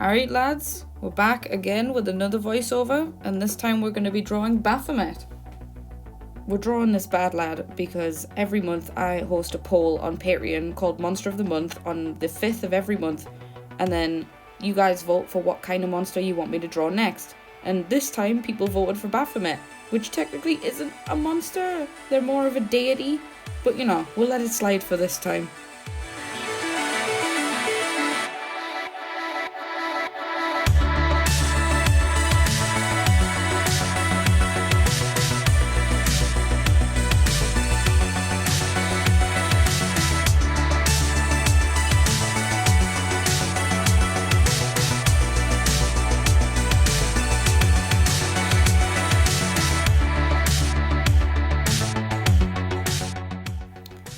Alright lads, we're back again with another voiceover, and this time we're going to be drawing Baphomet. We're drawing this bad lad because every month I host a poll on Patreon called Monster of the Month on the 5th of every month, and then you guys vote for what kind of monster you want me to draw next. And this time people voted for Baphomet, which technically isn't a monster, they're more of a deity, but you know, we'll let it slide for this time.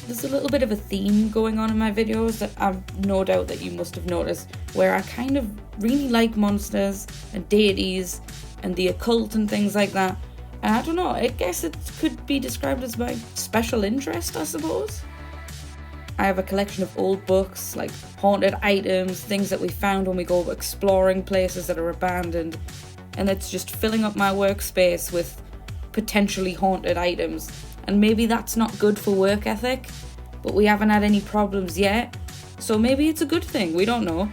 There's a little bit of a theme going on in my videos that I've no doubt that you must have noticed, where I kind of really like monsters and deities and the occult and things like that. And I don't know, I guess it could be described as my special interest, I suppose. I have a collection of old books, like haunted items, things that we found when we go exploring places that are abandoned, and it's just filling up my workspace with potentially haunted items. And maybe that's not good for work ethic, but we haven't had any problems yet, so maybe it's a good thing, we don't know.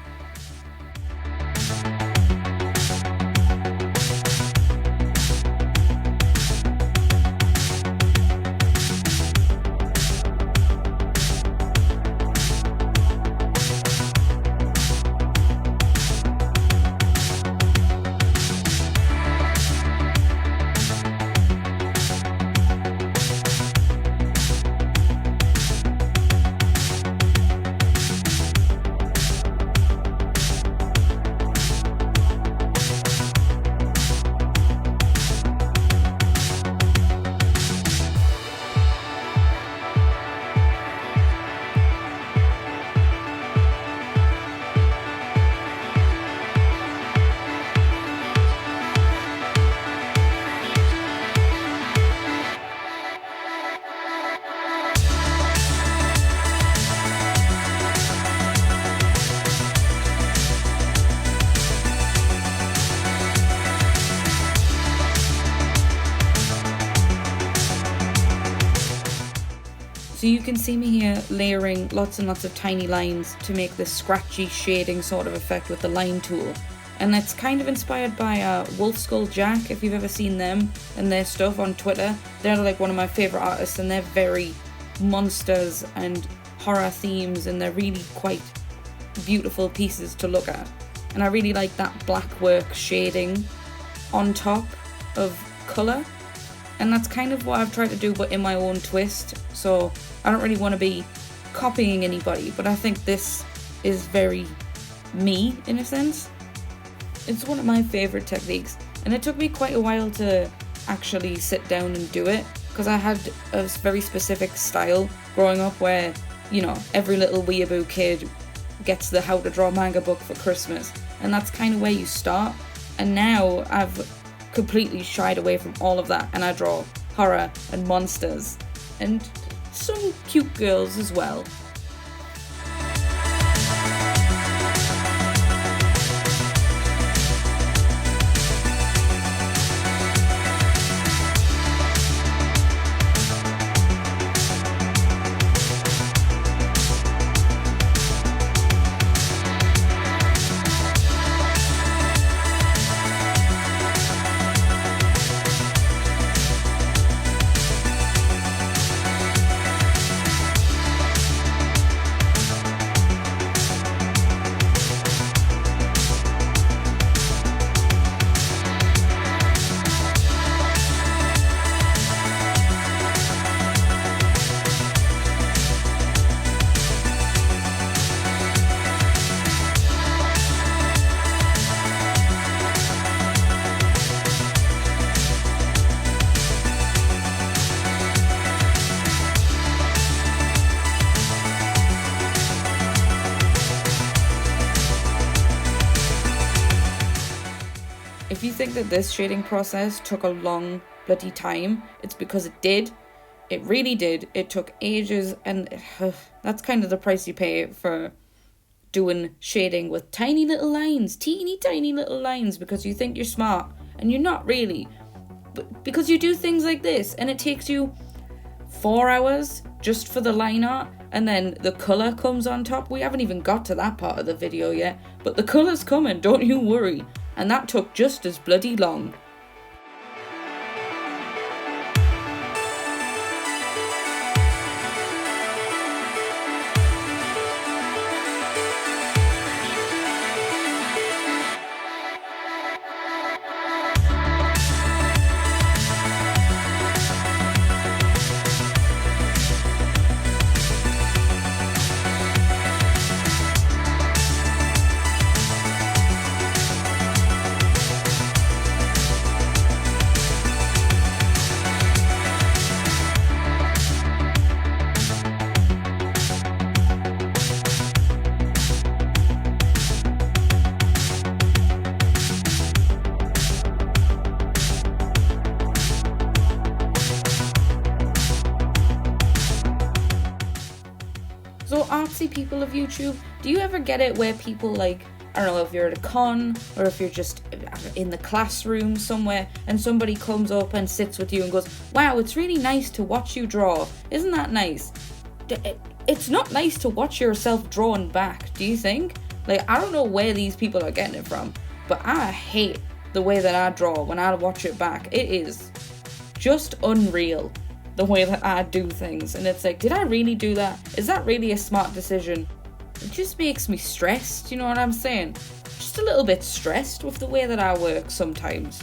So you can see me here layering lots and lots of tiny lines to make this scratchy shading sort of effect with the line tool. And it's kind of inspired by Wolf Skull Jack, if you've ever seen them and their stuff on Twitter. They're like one of my favourite artists, and they're very monsters and horror themes, and they're really quite beautiful pieces to look at. And I really like that black work shading on top of colour. And that's kind of what I've tried to do, but in my own twist. So I don't really want to be copying anybody, but I think this is very me, in a sense. It's one of my favourite techniques, and it took me quite a while to actually sit down and do it, because I had a very specific style growing up where, you know, every little weeaboo kid gets the How to Draw manga book for Christmas, and that's kind of where you start. And now I've completely shied away from all of that, and I draw horror and monsters and some cute girls as well. If you think that this shading process took a long bloody time, it's because it did. It really did. It took ages, and that's kind of the price you pay for doing shading with tiny little lines, teeny tiny little lines, because you think you're smart and you're not really. But because you do things like this and it takes you 4 hours just for the line art, and then the colour comes on top. We haven't even got to that part of the video yet, but the colour's coming, don't you worry. And that took just as bloody long. So artsy people of YouTube, do you ever get it where people like, I don't know if you're at a con or if you're just in the classroom somewhere and somebody comes up and sits with you and goes, wow, it's really nice to watch you draw. Isn't that nice? It's not nice to watch yourself drawn back, do you think? Like, I don't know where these people are getting it from, but I hate the way that I draw when I watch it back. It is just unreal, the way that I do things. And it's like, did I really do that? Is that really a smart decision? It just makes me stressed, you know what I'm saying? Just a little bit stressed with the way that I work sometimes.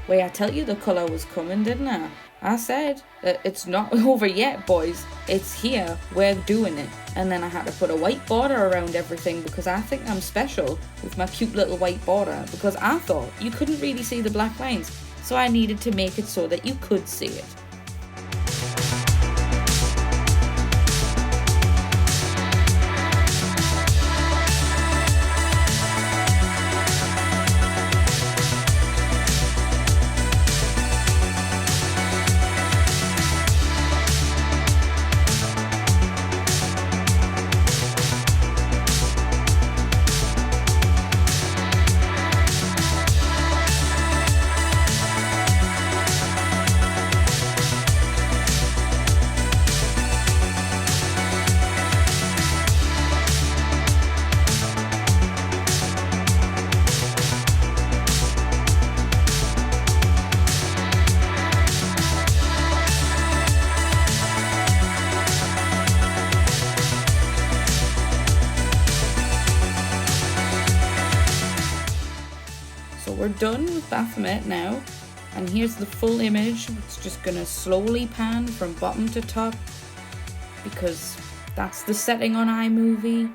Wait, I tell you the colour was coming, didn't I? I said that it's not over yet, boys. It's here. We're doing it. And then I had to put a white border around everything because I think I'm special with my cute little white border, because I thought you couldn't really see the black lines. So I needed to make it so that you could see it. So we're done with Baphomet now, and here's the full image. It's just gonna slowly pan from bottom to top because that's the setting on iMovie.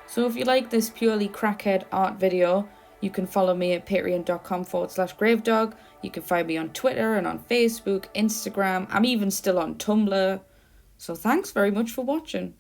So if you like this purely crackhead art video, you can follow me at patreon.com/gravedog. You can find me on Twitter and on Facebook, Instagram. I'm even still on Tumblr. So thanks very much for watching.